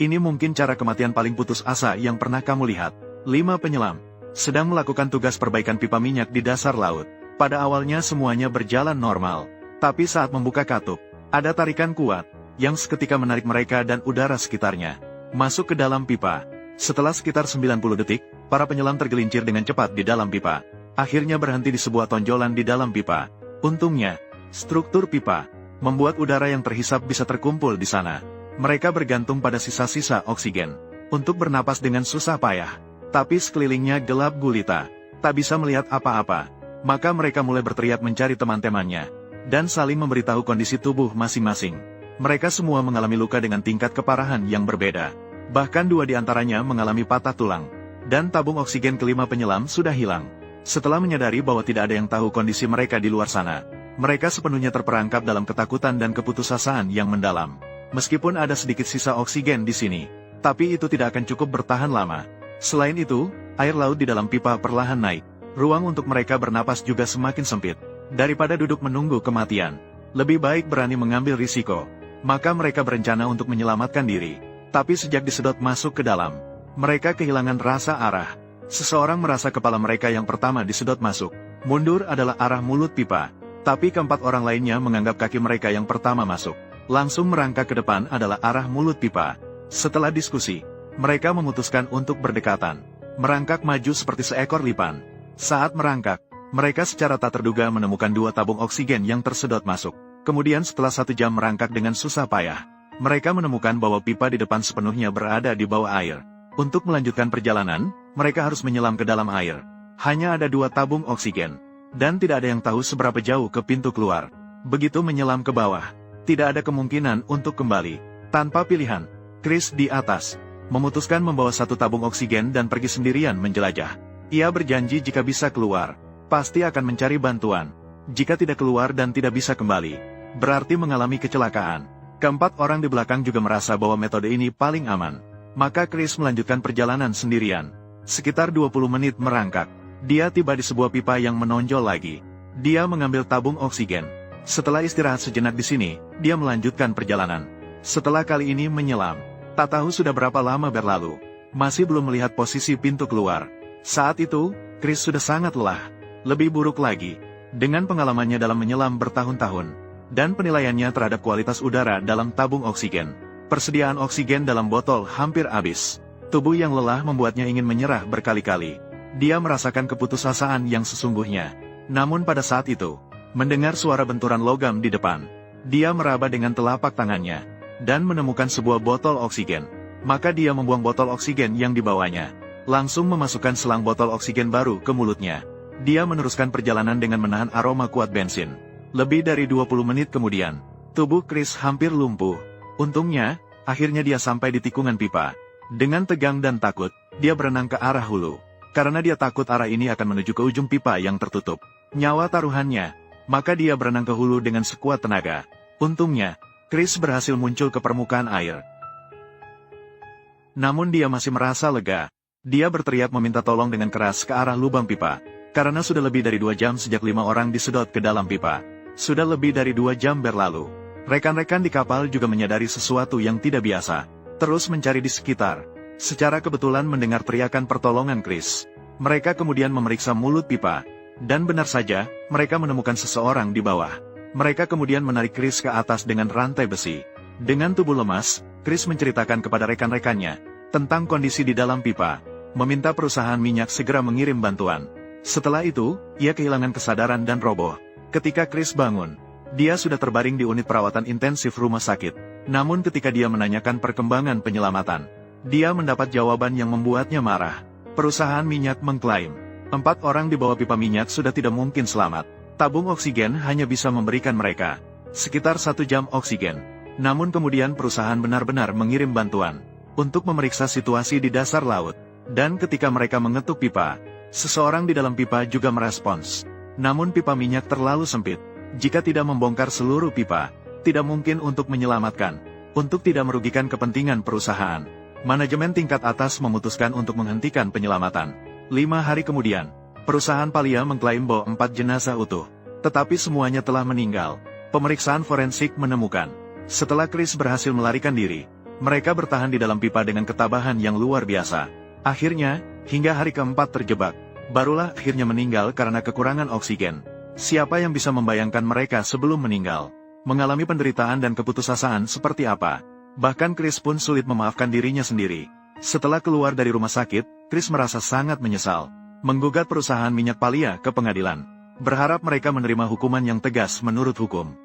Ini mungkin cara kematian paling putus asa yang pernah kamu lihat. 5 penyelam sedang melakukan tugas perbaikan pipa minyak di dasar laut. Pada awalnya semuanya berjalan normal. Tapi saat membuka katup, ada tarikan kuat yang seketika menarik mereka dan udara sekitarnya masuk ke dalam pipa. Setelah sekitar 90 detik, para penyelam tergelincir dengan cepat di dalam pipa. Akhirnya berhenti di sebuah tonjolan di dalam pipa. Untungnya, struktur pipa membuat udara yang terhisap bisa terkumpul di sana. Mereka bergantung pada sisa-sisa oksigen untuk bernapas dengan susah payah. Tapi sekelilingnya gelap gulita, tak bisa melihat apa-apa. Maka mereka mulai berteriak mencari teman-temannya dan saling memberitahu kondisi tubuh masing-masing. Mereka semua mengalami luka dengan tingkat keparahan yang berbeda. Bahkan 2 di antaranya mengalami patah tulang. Dan tabung oksigen kelima penyelam sudah hilang. Setelah menyadari bahwa tidak ada yang tahu kondisi mereka di luar sana, mereka sepenuhnya terperangkap dalam ketakutan dan keputusasaan yang mendalam. Meskipun ada sedikit sisa oksigen di sini, tapi itu tidak akan cukup bertahan lama. Selain itu, air laut di dalam pipa perlahan naik. Ruang untuk mereka bernapas juga semakin sempit. Daripada duduk menunggu kematian, lebih baik berani mengambil risiko. Maka mereka berencana untuk menyelamatkan diri. Tapi sejak disedot masuk ke dalam, mereka kehilangan rasa arah. Seseorang merasa kepala mereka yang pertama disedot masuk. Mundur adalah arah mulut pipa. Tapi keempat orang lainnya menganggap kaki mereka yang pertama masuk. Langsung merangkak ke depan adalah arah mulut pipa. Setelah diskusi, mereka memutuskan untuk berdekatan. Merangkak maju seperti seekor lipan. Saat merangkak, mereka secara tak terduga menemukan 2 tabung oksigen yang tersedot masuk. Kemudian setelah 1 jam merangkak dengan susah payah, mereka menemukan bahwa pipa di depan sepenuhnya berada di bawah air. Untuk melanjutkan perjalanan, mereka harus menyelam ke dalam air. Hanya ada 2 tabung oksigen. Dan tidak ada yang tahu seberapa jauh ke pintu keluar. Begitu menyelam ke bawah, tidak ada kemungkinan untuk kembali. Tanpa pilihan, Chris di atas memutuskan membawa 1 tabung oksigen dan pergi sendirian menjelajah. Ia berjanji jika bisa keluar, pasti akan mencari bantuan. Jika tidak keluar dan tidak bisa kembali, berarti mengalami kecelakaan. Keempat orang di belakang juga merasa bahwa metode ini paling aman. Maka Chris melanjutkan perjalanan sendirian. Sekitar 20 menit merangkak, dia tiba di sebuah pipa yang menonjol lagi. Dia mengambil tabung oksigen. Setelah istirahat sejenak di sini, dia melanjutkan perjalanan. Setelah kali ini menyelam, tak tahu sudah berapa lama berlalu, masih belum melihat posisi pintu keluar. Saat itu, Chris sudah sangat lelah. Lebih buruk lagi, dengan pengalamannya dalam menyelam bertahun-tahun, dan penilaiannya terhadap kualitas udara dalam tabung oksigen. Persediaan oksigen dalam botol hampir habis. Tubuh yang lelah membuatnya ingin menyerah berkali-kali. Dia merasakan keputusasaan yang sesungguhnya. Namun pada saat itu, mendengar suara benturan logam di depan, dia meraba dengan telapak tangannya, dan menemukan sebuah botol oksigen. Maka dia membuang botol oksigen yang dibawanya. Langsung memasukkan selang botol oksigen baru ke mulutnya. Dia meneruskan perjalanan dengan menahan aroma kuat bensin. Lebih dari 20 menit kemudian, tubuh Chris hampir lumpuh. Untungnya, akhirnya dia sampai di tikungan pipa. Dengan tegang dan takut, dia berenang ke arah hulu. Karena dia takut arah ini akan menuju ke ujung pipa yang tertutup. Nyawa taruhannya, maka dia berenang ke hulu dengan sekuat tenaga. Untungnya, Chris berhasil muncul ke permukaan air. Namun dia masih merasa lega. Dia berteriak meminta tolong dengan keras ke arah lubang pipa. Karena sudah lebih dari 2 jam sejak 5 orang disedot ke dalam pipa. Sudah lebih dari 2 jam berlalu. Rekan-rekan di kapal juga menyadari sesuatu yang tidak biasa. Terus mencari di sekitar. Secara kebetulan mendengar teriakan pertolongan Chris. Mereka kemudian memeriksa mulut pipa. Dan benar saja, mereka menemukan seseorang di bawah. Mereka kemudian menarik Chris ke atas dengan rantai besi. Dengan tubuh lemas, Chris menceritakan kepada rekan-rekannya tentang kondisi di dalam pipa. Meminta perusahaan minyak segera mengirim bantuan. Setelah itu, ia kehilangan kesadaran dan roboh. Ketika Chris bangun, dia sudah terbaring di unit perawatan intensif rumah sakit. Namun ketika dia menanyakan perkembangan penyelamatan, dia mendapat jawaban yang membuatnya marah. Perusahaan minyak mengklaim 4 orang di bawah pipa minyak sudah tidak mungkin selamat. Tabung oksigen hanya bisa memberikan mereka sekitar 1 jam oksigen. Namun kemudian perusahaan benar-benar mengirim bantuan untuk memeriksa situasi di dasar laut. Dan ketika mereka mengetuk pipa, seseorang di dalam pipa juga merespons. Namun pipa minyak terlalu sempit. Jika tidak membongkar seluruh pipa, tidak mungkin untuk menyelamatkan. Untuk tidak merugikan kepentingan perusahaan, manajemen tingkat atas memutuskan untuk menghentikan penyelamatan. 5 hari kemudian, perusahaan Palia mengklaim bahwa 4 jenazah utuh. Tetapi semuanya telah meninggal. Pemeriksaan forensik menemukan, setelah Chris berhasil melarikan diri, Mereka bertahan di dalam pipa dengan ketabahan yang luar biasa. Akhirnya, hingga hari keempat terjebak, barulah akhirnya meninggal karena kekurangan oksigen. Siapa yang bisa membayangkan mereka sebelum meninggal mengalami penderitaan dan keputusasaan seperti apa? Bahkan Chris pun sulit memaafkan dirinya sendiri. Setelah keluar dari rumah sakit, Chris merasa sangat menyesal, menggugat perusahaan minyak Palia ke pengadilan, berharap mereka menerima hukuman yang tegas menurut hukum.